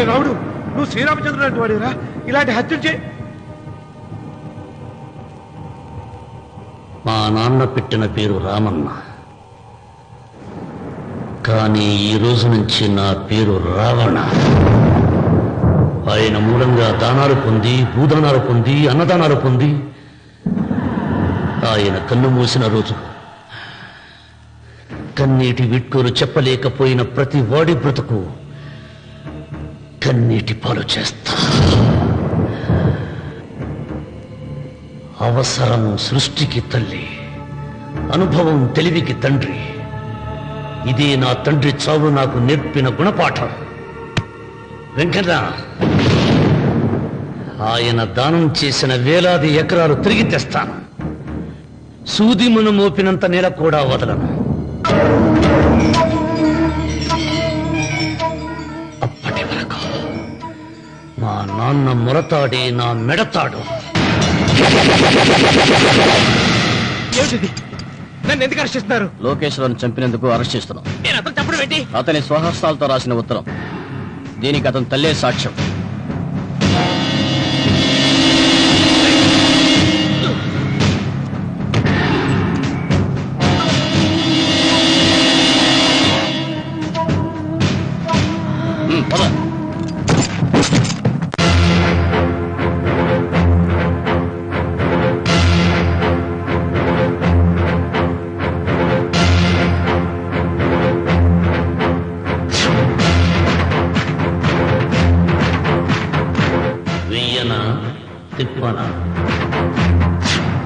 రావుడు, నువ్వు శ్రీరామచంద్రుడు లాంటి వాడిరా, ఇలాంటి హత్యలు చే. మా నాన్న పెట్టిన పేరు రామన్న, కానీ ఈ రోజు నుంచి నా పేరు రావణ. ఆయన మూలంగా దానాలు పొంది, భూదానాలు పొంది, అన్నదానాలు పొంది ఆయన కన్ను మూసిన రోజు కన్నీటి విట్కోలు చెప్పలేకపోయిన ప్రతి వాడి బ్రతుకు కన్నీటి పాలు చేస్తా. అవసరం సృష్టికి తల్లి, అనుభవం తెలివికి తండ్రి. ఇదే నా తండ్రి చావు నాకు నేర్పిన గుణపాఠం. వెంకన్న, ఆయన దానం చేసిన వేలాది ఎకరాలు తిరిగి తెస్తాను. సూది మన మోపినంత నేల కూడా వదలను. అప్పటి వరకు మా నాన్న మొరతాడి నా మెడతాడు. ఏమిటిది? నన్ను ఎందుకు అరెస్ట్ చేస్తున్నారు? లోకేశ్వరను చంపినందుకు అరెస్ట్ చేస్తున్నాం. నేను అతను చంపడం ఏంటి? అతని స్వహస్తాలతో రాసిన ఉత్తరం. దీనికి అతను తల్లే సాక్ష్యం.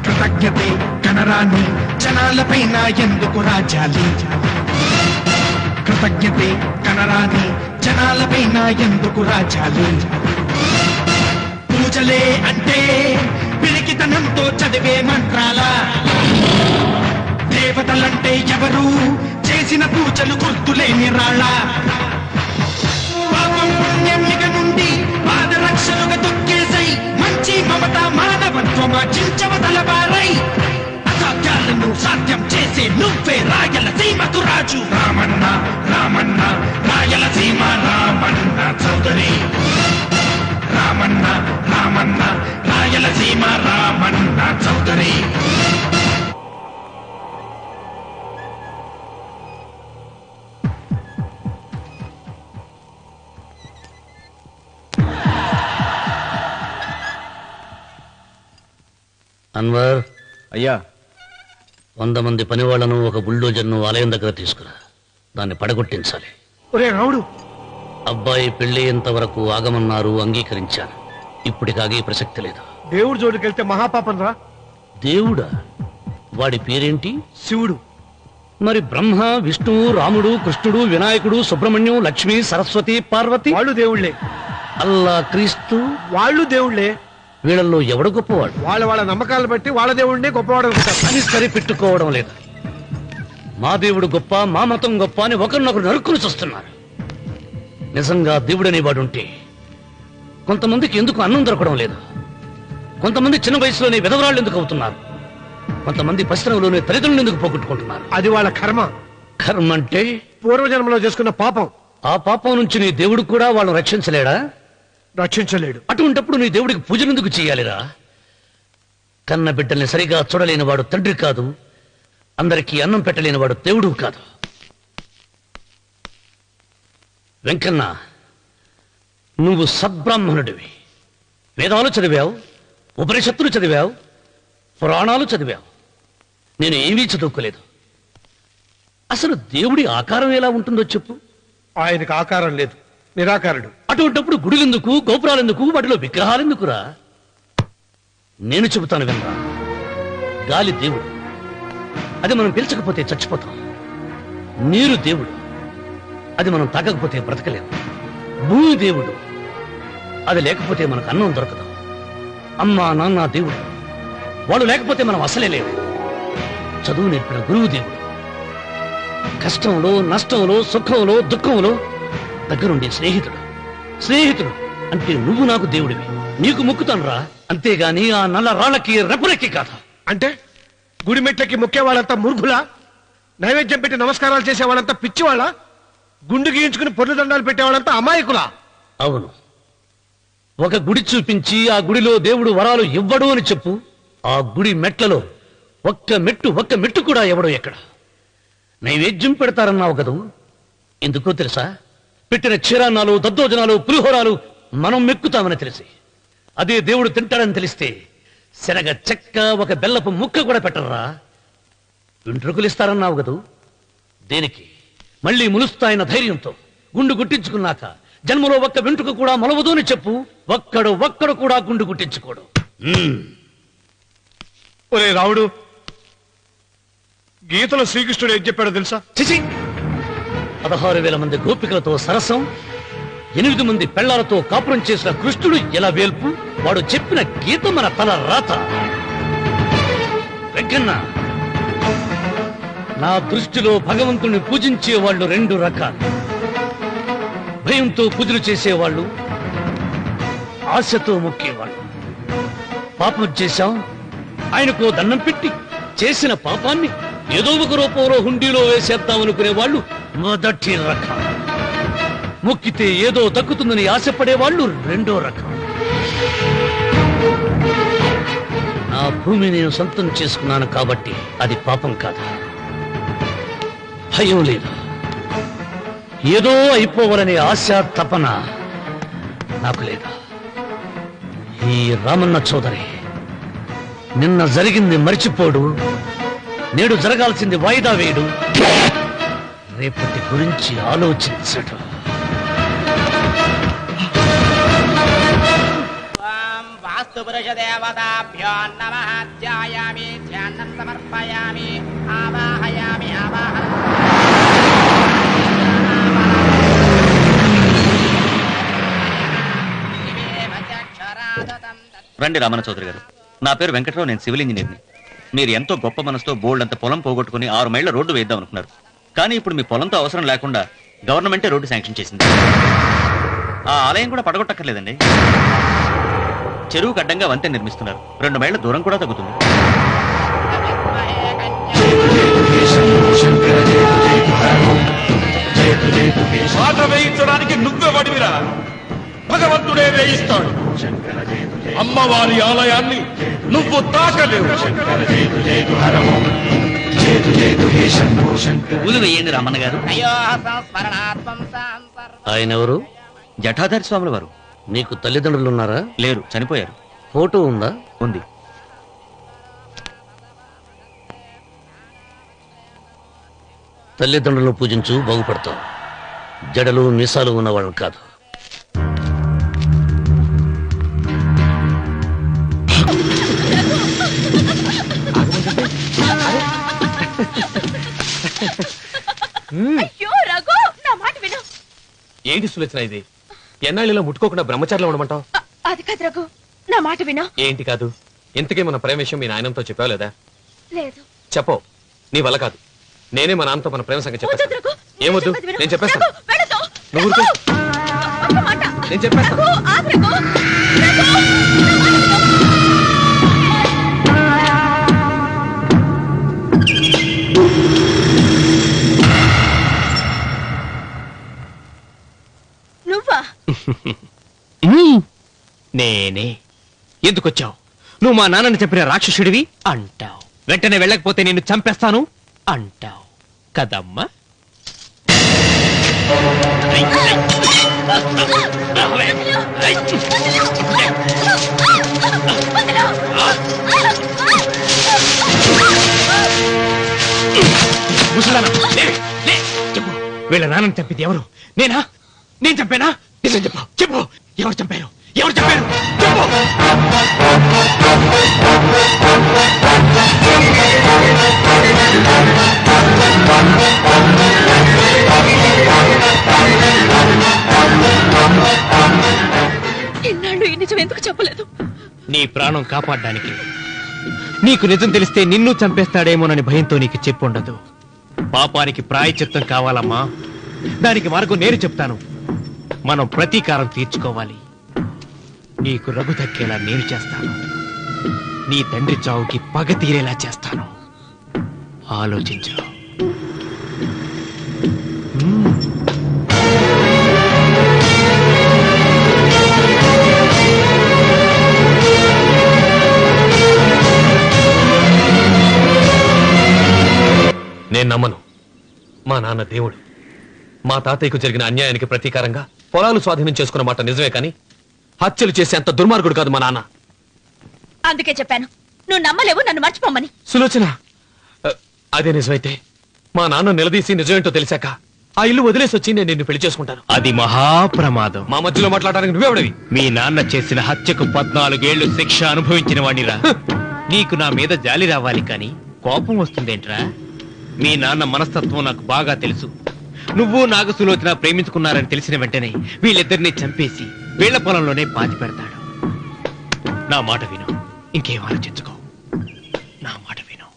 కృతజ్ఞతే కనరాని జనాలపైన ఎందుకు రాజాలి? కృతజ్ఞతే కనరాని జనాలపైన ఎందుకు రాజాలి? పూజలే అంటే పిరికితనంతో చదివే మంత్రాల, దేవతలంటే ఎవరు చేసిన పూజలు గుర్తులేని రాళ్ళ. పాపం పుణ్యం ఇక నుండి పాదరక్షలుగా తొక్కేసై మంచి మమత మానవత్వం చించవతలబారై అసాధ్యాలను సాధ్యం చేసే నువ్వే రాయలసీమకు రాజు. రామన్న రామన్న రాయలసీమ రామన్న చౌదరి. రామన్న రామన్న రాయలసీమ రామన్న చౌదరి. అన్వర్, అయ్యా, 100 మంది పనివాళ్లను ఒక బుల్డోజర్ను ఆలయం దగ్గర తీసుకురా. దాన్ని పడగొట్టించాలి. ఒరే రావుడు, అబ్బాయి పెళ్ళయ్యేంత వరకు ఆగమన్నారు, అంగీకరించాను. ఇప్పటికాగే ప్రసక్తి లేదు. దేవుడి జోలికి వెళ్తే మహాపాపం రా. దేవుడా? వాడి పేరేంటి? శివుడు. మరి బ్రహ్మ, విష్ణువు, రాముడు, కృష్ణుడు, వినాయకుడు, సుబ్రహ్మణ్యం, లక్ష్మి, సరస్వతి, పార్వతి వాళ్ళు దేవుళ్లే. అల్లా, క్రీస్తు వాళ్ళు దేవుళ్లే. వీళ్ళల్లో ఎవడు గొప్పవాడు? వాళ్ళ నమ్మకాలను బట్టి వాళ్ళ దేవుడినే గొప్పవాడు అనుకుంటారు. అని సరిపెట్టుకోవడం లేదు. మా దేవుడు గొప్ప, మా మతం గొప్ప అని ఒకరినొకరు నరుక్కుని చూస్తున్నారు. నిజంగా దేవుడనే వాడుంటే కొంతమందికి ఎందుకు అన్నం దొరకడం లేదు? కొంతమంది చిన్న వయసులోనే విధవరాళ్ళు ఎందుకు అవుతున్నారు? కొంతమంది పశ్చిమలోనే తల్లిదండ్రులు ఎందుకు పోగొట్టుకుంటున్నారు? అది వాళ్ళ కర్మ. కర్మ అంటే పూర్వజన్మలో చేసుకున్న పాపం. ఆ పాపం నుంచి నీ దేవుడు కూడా వాళ్ళని రక్షించలేడా? రక్షించలేడు. అటువంటప్పుడు నీ దేవుడికి పూజలు ఎందుకు చేయాలిరా? కన్న బిడ్డల్ని సరిగా చూడలేని వాడు తండ్రి కాదు, అందరికీ అన్నం పెట్టలేని వాడు దేవుడు కాదు. వెంకన్న, నువ్వు సద్బ్రాహ్మణుడివి. వేదాలు చదివావు, ఉపనిషత్తులు చదివావు, పురాణాలు చదివావు. నేను ఏమీ చదువుకోలేదు. అసలు దేవుడి ఆకారం ఎలా ఉంటుందో చెప్పు. ఆయనకు ఆకారం లేదు, నిరాకారుడు. అటువంటిప్పుడు గుడులెందుకు, గోపురాలెందుకు, వాటిలో విగ్రహాలెందుకురా? నేను చెబుతాను వినరా. గాలి దేవుడు, అది మనం పీల్చకపోతే చచ్చిపోతాం. నీరు దేవుడు, అది మనం తాగకపోతే బ్రతకలేము. భూమి దేవుడు, అది లేకపోతే మనకు అన్నం దొరకదు. అమ్మా నాన్న దేవుడు, వాడు లేకపోతే మనం అసలే లేవు. చదువు నేర్పిన గురువు దేవుడు, కష్టంలో, నష్టంలో, సుఖంలో, దుఃఖంలో దగ్గరుండే స్నేహితుడు. స్నేహితుడు అంటే నువ్వు నాకు దేవుడివి. నీకు మొక్కుతాను రా, అంతేగాని ఆ నల్ల రాళ్ళకి రెప్పలెక్కి కాదు. అంటే గుడి మెట్లకి మొక్కే వాళ్ళంతా మూర్ఖులా? నైవేద్యం పెట్టి నమస్కారాలు చేసే వాళ్ళంతా పిచ్చివాళ్ళ? గుండు గీయించుకుని పొర్లు దండాలు పెట్టేవాళ్ళంతా అమాయకులా? అవును, ఒక గుడి చూపించి ఆ గుడిలో దేవుడు వరాలు ఇవ్వడు అని చెప్పు. ఆ గుడి మెట్లలో ఒక్క మెట్టు కూడా ఎవడో ఎక్కడ. నైవేద్యం పెడతారన్నావు కదూ, ఎందుకో తెలుసా? పెట్టిన క్షీరాన్నాలు, దద్దోజనాలు, పులిహోరాలు మనం మెక్కుతామని తెలిసి, అదే దేవుడు తింటాడని తెలిస్తే శనగ చెక్క, ఒక బెల్లపు ముక్క కూడా పెట్టరా. వెంట్రుకలు ఇస్తారన్నావు కదూ, దేనికి? మళ్ళీ ములుస్తాయన్న ధైర్యంతో గుండు గుట్టించుకున్నాక జన్మలో ఒక్క వెంట్రుక కూడా మొలవదు అని చెప్పు. ఒక్కడు కూడా గుండు గుట్టించుకోడు. ఒరే రావుడు, గీతలో శ్రీకృష్ణుడు ఏం చెప్పాడో తెలుసా? చిచి! 16,000 మంది గోపికలతో సరసం, 8 మంది పెళ్లాలతో కాపురం చేసిన కృష్ణుడు ఎలా వేల్పు? వాడు చెప్పిన గీత మన తల రాత. వెంకన్న, నా దృష్టిలో భగవంతుని పూజించే వాళ్ళు 2 రకాలు. భయంతో పూజలు చేసేవాళ్ళు, ఆశతో మొక్కేవాళ్ళు. పాపం చేశాం, ఆయనకో దండం పెట్టి చేసిన పాపాన్ని ఏదో ఒక రూపంలో హుండీలో వేసేద్దామనుకునే వాళ్ళు మొదటి రకం. మొక్కితే ఏదో దక్కుతుందని ఆశపడేవాళ్ళు 2వ రకం. నా భూమి నేను సొంతం చేసుకున్నాను కాబట్టి అది పాపం కాదు. భయం లేదు, ఏదో అయిపోవాలనే ఆశ, తపన నాకు లేదు. ఈ రామన్న చౌదరి నిన్న జరిగింది మర్చిపోడు, నేడు జరగాల్సింది వాయిదా వేయడు, రేపటి గురించి ఆలోచించడు. వాస్తు పురుష దేవతాభ్యో నమః. ధ్యాయామి, ధ్యానం సమర్పయామి, ఆవాహయామి, ఆవాహనం. రండి రామన్న చౌదరి గారు, నా పేరు వెంకటరావు, నేను సివిల్ ఇంజనీర్ని. మీరు ఎంతో గొప్ప మనసుతో బోల్డ్ అంత పొలం పోగొట్టుకుని 6 మైళ్ళ రోడ్డు వేద్దాం అనుకున్నారు. కానీ ఇప్పుడు మీ పొలంతో అవసరం లేకుండా గవర్నమెంటే రోడ్డు శాంక్షన్ చేసింది. ఆ ఆలయం కూడా పడగొట్టక్కర్లేదండి, చెరువుకు అడ్డంగా వంతెన నిర్మిస్తున్నారు. 2 మైళ్ళ దూరం కూడా తగ్గుతుంది. పాట వేయించడానికి నువ్వే వడివిరా, భగవంతుడే వేయిస్తాడు. అమ్మవారి ఆలయాన్ని నువ్వు తాకలేవు. పూలు వేయండి రామన్న గారు. ఆయన ఎవరు? జటాధారి స్వాముల వారు. నీకు తల్లిదండ్రులు ఉన్నారా? లేరు, చనిపోయారు. ఫోటో ఉందా? ఉంది. తల్లిదండ్రులను పూజించు, బాగుపడతావు. జడలు మీసాలు ఉన్నవాళ్ళు కాదు. ఏంటి సులోచన ఇది? ఎన్నాళ్ళలో ముట్టుకోకుండా బ్రహ్మచారిలో ఉండమంటావు? అది కాదు రఘు, నా మాట విను. ఏంటి కాదు? ఇంతకీ మన ప్రేమ విషయం మీ నాయనంతో చెప్పావు లేదా? లేదు. చెప్పవు, నీ వల్ల కాదు. నేనే మా నాన్నతో మన ప్రేమ సంగతి చెప్పేస్తాను. ఏమొద్దు, నేను చెప్పేస్తాను. నువ్వు ఊరుకో. నేను చెప్పేస్తాను. నువ్వా? నేనే. ఎందుకొచ్చావు? నువ్వు మా నాన్నని చెప్పిన రాక్షసుడివి అంటావు. వెంటనే వెళ్ళకపోతే నిన్ను చంపేస్తాను అంటావు కదమ్మా. చెప్పు, వీళ్ళ నాన్నని చంపింది ఎవరు? నేనా? నేను చంపానా? నిజం చెప్పు, చెప్పు. ఎవరు చంపారు? ఎవరు చంపారు? చెప్పు. ఇన్నాళ్ళు ఈ నిజం ఎందుకు చెప్పలేదు? నీ ప్రాణం కాపాడడానికి. నీకు నిజం తెలిస్తే నిన్ను చంపేస్తాడేమోనని భయంతో నీకు చెప్పుండదు. పాపానికి ప్రాయశ్చిత్తం కావాలమ్మా. దానికి మార్గం నేను చెప్తాను. మనం ప్రతీకారం తీర్చుకోవాలి. నీకు రఘు దక్కేలా నేను చేస్తాను. నీ తండ్రి చావుకి పగ తీరేలా చేస్తాను. ఆలోచించు. నేను నమ్మను. మా నాన్న దేవుడు. మా తాతయ్యకు జరిగిన అన్యాయానికి ప్రతీకారంగా పొలాలు స్వాధీనం చేసుకున్న మాట నిజమే, కానీ హత్యలు చేసే అంత దుర్మార్గుడు కాదు మా నాన్న. అందుకే చెప్పాను నువ్వు నమ్మలేవు, నన్ను మర్చిపోమని. సులోచన, అదే నిజమైతే మా నాన్న నిలదీసి నిజమేంటో తెలిసాక ఆ ఇల్లు వదిలేసి వచ్చి నేను నిన్ను పెళ్లి చేసుకుంటాను. అది మహాప్రమాదం. మా మధ్యలో మాట్లాడడానికి నువ్వెవడవి? మీ నాన్న చేసిన హత్యకు 14 ఏళ్లు శిక్ష అనుభవించిన వాణిరా. నీకు నా మీద జాలి రావాలి కానీ కోపం వస్తుందేంట్రా? మీ నాన్న మనస్తత్వం నాకు బాగా తెలుసు. నువ్వు నాగ సులోచన ప్రేమించుకున్నారని తెలిసిన వెంటనే వీళ్ళిద్దరినీ చంపేసి వీళ్ల పొలంలోనే పాతి పెడతాడు. నా మాట విను, ఇంకేం ఆలోచించుకో. నా మాట విను.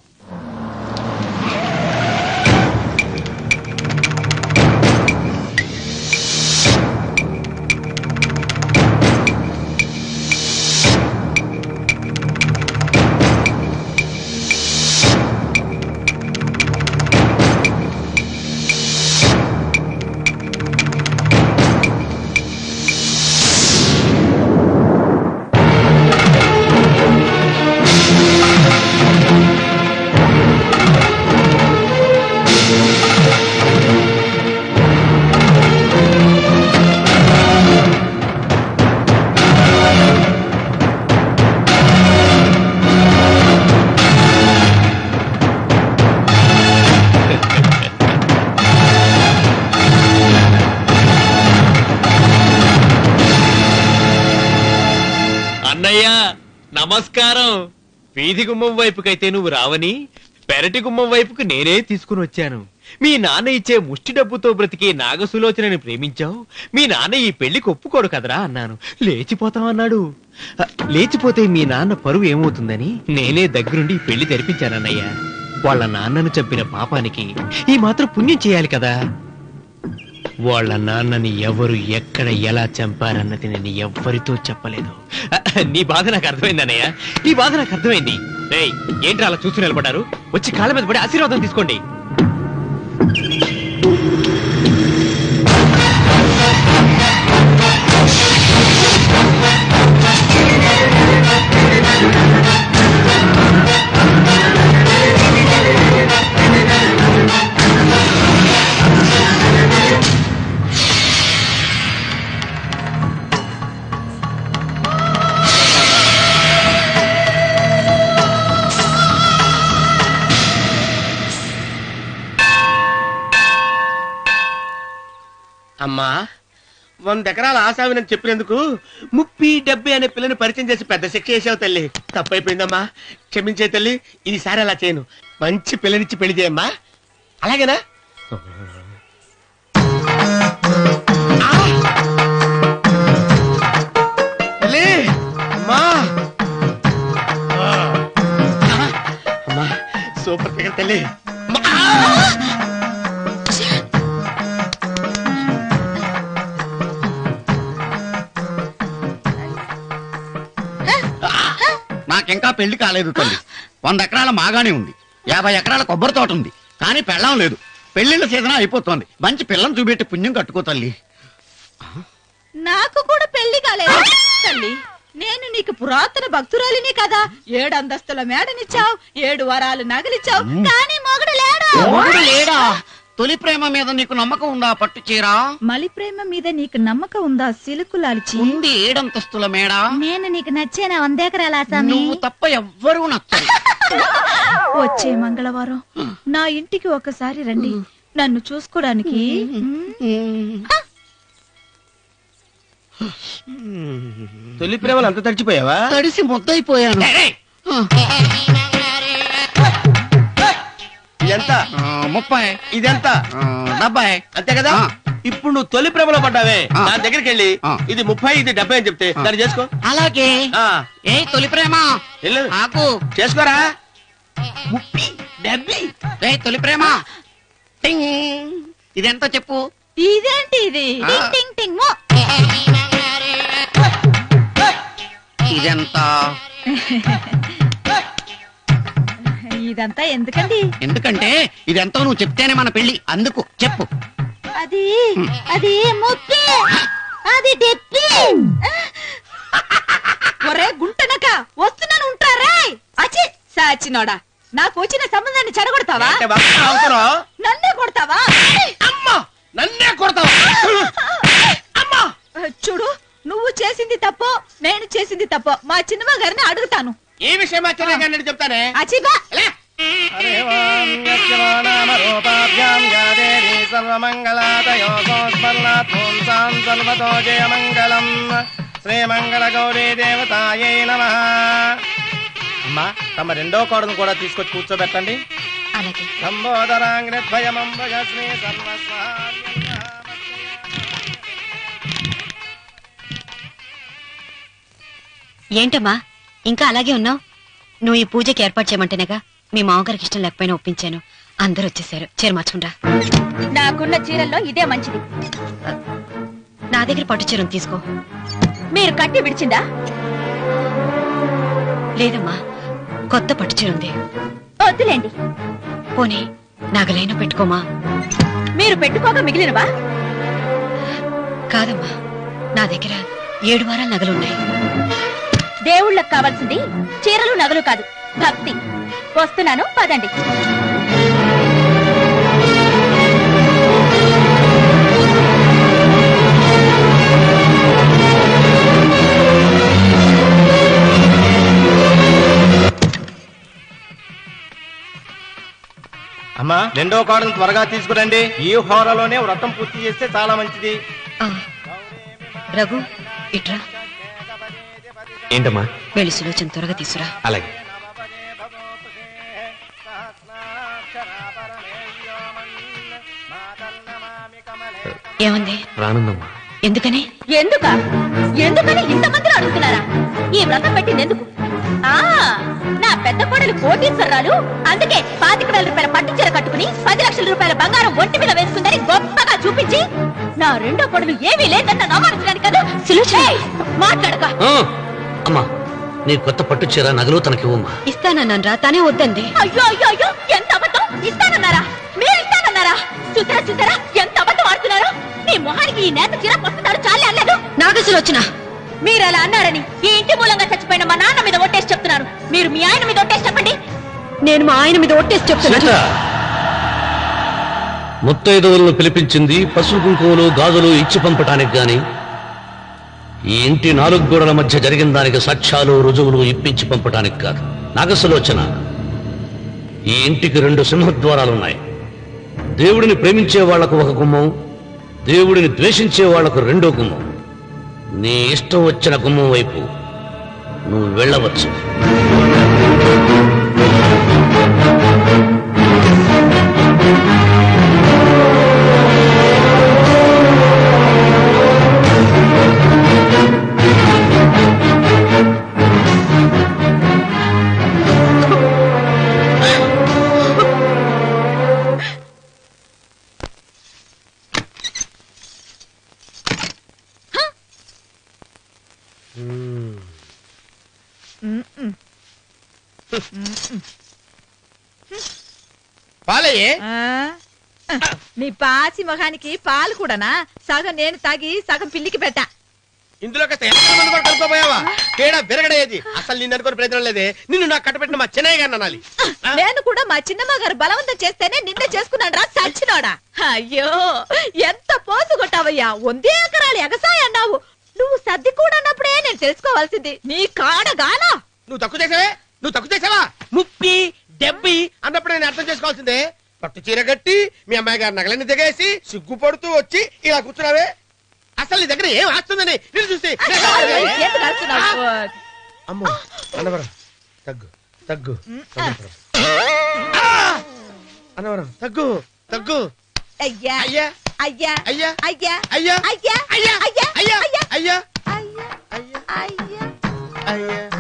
నమస్కారం. వీధి గుమ్మం వైపుకైతే నువ్వు రావని పెరటి గుమ్మం వైపుకు నేనే తీసుకుని వచ్చాను. మీ నాన్న ఇచ్చే ముష్టి డబ్బుతో బ్రతికే నాగసులోచనని ప్రేమించావు. మీ నాన్న ఈ పెళ్లికి ఒప్పుకోడు కదరా అన్నాను. లేచిపోతామన్నాడు. లేచిపోతే మీ నాన్న పరువు ఏమవుతుందని నేనే దగ్గరుండి ఈ పెళ్లి తెరిపించానన్నయ్యా. వాళ్ళ నాన్నను చంపిన పాపానికి ఈ మాత్రం పుణ్యం చేయాలి కదా. వాళ్ళ నాన్నని ఎవరు ఎక్కడ ఎలా చంపారన్నది నేను ఎవ్వరితో చెప్పలేదు. నీ బాధ నాకు అర్థమైంది అన్నయ్య, నీ బాధ నాకు అర్థమైంది. రేయ్, ఏంట్రా అలా చూస్తూ నిలబడ్డారు? వచ్చి కాళ్ళ మీద పడి ఆశీర్వాదం తీసుకోండి. అమ్మా, 100 ఎకరాల ఆశావినని చెప్పినందుకు 30-70 అనే పిల్లని పరిచయం చేసి పెద్ద శిక్ష చేసావు తల్లి. తప్పైపోయిందమ్మా, క్షమించే తల్లి. ఈసారి అలా చేయను. మంచి పిల్లనిచ్చి పెళ్లి చేయమ్మా. అలాగేనా? తల్లి, అమ్మా, అమ్మా, సూపర్ ఫిగర్ తల్లి. నాకింకా పెళ్లి కాలేదు తల్లి. 100 ఎకరాల మాగానే ఉంది, 50 ఎకరాల కొబ్బరి తోట ఉంది, కానీ పెళ్ళం లేదు. పెళ్లిళ్ళ సీజన్ అయిపోతుంది. మంచి పిల్లని చూపెట్టి పుణ్యం కట్టుకో తల్లి. నాకు కూడా పెళ్లి కాలేదు తల్లి. నేను నీకు పురాతన భక్తురాలిని కదా. 7 అంతస్తుల మేడనిచ్చావు, 7 వరాలు నగలిచ్చావు, కానీ మొగుడు లేడా? మొగుడు లేడా? తొలి ప్రేమ మీద నీకు నమ్మకం ఉందా? పట్టు చీరా. మలి ప్రేమ మీద నీకు నమ్మకం ఉందా? సిలుకులాల్చి ఉంది. 7 అంతస్తుల మేడ. నేను నీకు నచ్చేనా? 100 ఎకరాల ఆసామి. నువ్వు తప్ప ఎవ్వరూ నచ్చరు. వచ్చే మంగళవారం నా ఇంటికి ఒకసారి రండి, నన్ను చూసుకోవడానికి. తొలి ప్రేమలు అంత తడిచిపోయావా? తడిసి ముద్దయిపోయాను. ఎంత? 30. ఇదెంత? 70. అంతే కదా. ఇప్పుడు నువ్వు తొలి ప్రేమలో పడ్డావే, నా దగ్గరికి వెళ్ళి ఇది 30 ఇది 70 అని చెప్తే దాన్ని చేసుకో. అలాగే. ఏ తొలి ప్రేమ నాకు చేసుకోరా. 30 70. ఏ తొలి ప్రేమ ఇదెంత చెప్పు. ఇదేంటి ఇది? టింగ్ టింగ్ మో. ఇదెంత? ఇదంతా ఎందుకండి? ఎందుకంటే ఇదెంతో నువ్వు చెప్తేనే మన పెళ్లి. అందుకు చెప్పు. అది అది 30. అది 70. ఒరే గుంటనక వస్తున్నాను ఉంటారా? అచ్చి సాచినోడా, నాకు వచ్చిన సంబంధాన్ని చెడగొడతావా? నన్నే కొడతావా? అమ్మా నన్నే కొడతావా? అమ్మా చూడు, నువ్వు చేసింది తప్పో నేను చేసింది తప్పో మా చిన్నమ్మ గారిని అడుగుతాను. ఈ విషయం మా చిన్న గారిని చెప్తానే. అచిబా శ్రీమంగళ గౌరీ దేవతాయే నమః. అమ్మా తమ రెండో కోడను కూడా తీసుకొచ్చి కూర్చోబెట్టండి. అలాగే. ఏంటమ్మా ఇంకా అలాగే ఉన్నావు? నువ్వు ఈ పూజకి ఏర్పాటు చేయమంటేనేగా మీ మామగారికి ఇష్టం లేకపోయినా ఒప్పించాను. అందరూ వచ్చేసారు. చీర మార్చుకుంటా. నాకున్న చీరల్లో ఇదే మంచిది. నా దగ్గర పట్టు చీరను తీసుకో. మీరు కట్టి విడిచిందా? లేదమ్మా, కొత్త పట్టు చీర ఉంది. వద్దులేండి. పోనీ నగలైనా పెట్టుకోమా. మీరు పెట్టుకోక మిగిలినవా? కాదమ్మా, నా దగ్గర 7 వారాల నగలున్నాయి. దేవుళ్ళకు కావాల్సింది చీరలు నగలు కాదు, భక్తి. వస్తున్నాను, పదండి. అమ్మా రెండో కోడను త్వరగా తీసుకురండి. ఈ హోరలోనే వ్రతం పూర్తి చేస్తే చాలా మంచిది. రఘు ఇట్రా. ఏంటమ్మా? వెళ్ళి సులోచన త్వరగా తీసురా. అలాగే. ఏమంది? రానుందమ్మా. ఎందుకని? ఎందుకని ఇంతమందిలో అడుగుతున్నారా? ఈ వ్రతం పెట్టింది ఎందుకు? నా పెద్ద కోడలు కోటీశ్వరరాలు, అందుకే 25,000 రూపాయల పట్టు చీర కట్టుకుని 10 లక్షల రూపాయల బంగారం ఒంటి మీద వేసుకుందని గొప్పగా చూపించి నా రెండో కోడలు ఏమీ లేదన్న నమ్మడానికి కదా. మాట్లాడక. అమ్మా నీ కొత్త పట్టు చీర నగలు తనకివ్వమ్మా. ఇస్తానన్నాను రా, తానే వద్దండి. అయ్యో అయ్యో అయ్యో, ఎంత అబద్ధం! ఇస్తానన్నారా? మీరు ఇస్తానన్నారా? చూసారా ఎంత అబద్ధం ఆడుతున్నారు. నీ మొహానికి ఈ నేత చీర వస్తున్నారు చాలే అనలేదు. నాగసులు వచ్చిన మీరు అలా అన్నారని ఈ ఇంటి మూలంగా చచ్చిపోయిన మా నాన్న మీద ఒట్టేసి చెప్తున్నారు. మీరు మీ ఆయన మీద ఒట్టేసి చెప్పండి. నేను మా ఆయన మీద ఒట్టేసి చెప్తున్నాను. ముత్తైదువులను పిలిపించింది పసుపు కుంకుమలు గాజులు ఇచ్చి పంపటానికి గాని ఈ ఇంటి 4 గోడల మధ్య జరిగిన దానికి సాక్ష్యాలు రుజువులు ఇప్పించి పంపటానికి కాదు. నాగసులోచన, ఈ ఇంటికి 2 సింహద్వారాలున్నాయి. దేవుడిని ప్రేమించే వాళ్లకు ఒక గుమ్మం, దేవుడిని ద్వేషించే వాళ్లకు 2వ గుమ్మం. నీ ఇష్టం వచ్చిన గుమ్మం వైపు నువ్వు వెళ్ళవచ్చు. పాలయ్యే. నీ పాచి మొహానికి పాలు కూడానా? సగం నేను తాగి సగం పిల్లికి పెట్టా. ఇందులో కలుపుకోపోయావా? తేడా విరగడేది. అసలు నిన్ను అనుకుని ప్రయోజనం లేదే. నిన్ను నాకు కట్టబెట్టిన మా చెన్నయ్య గారిని అనాలి. నేను కూడా మా చిన్నమ్మ గారు బలవంతం చేస్తేనే నిన్నే చేసుకున్నాడు రా సచ్చినోడా. అయ్యో ఎంత పోసు కొట్టావయ్యా. 100 ఎకరాలు ఎగసాయ అన్నావు. నువ్వు సర్ది కూడా అన్నప్పుడే నేను తెలుసుకోవాల్సింది. నీ కాడగానా? నువ్వు తక్కువ చేసావా? 30, 70 అన్నప్పుడు నేను అర్థం చేసుకోవాల్సిందే. పట్టు చీర కట్టి మీ అమ్మాయి గారి నగలన్నీ దిగేసి సిగ్గుపడుతూ వచ్చి ఇలా కూర్చున్నావే. అసలు నీ దగ్గర ఏం ఆస్తుందని నేను చూస్తే. అమ్మో అన్నవరం తగ్గు తగ్గు. అన్నవరం తగ్గు తగ్గు. అయ్యా అయ్యా అయ్యా అయ్యా అయ్యా అయ్యా అయ్యా అయ్యా అయ్యా అయ్యా అయ్యా అయ్యా అయ్యా అయ్యా అయ్యా అయ్యా.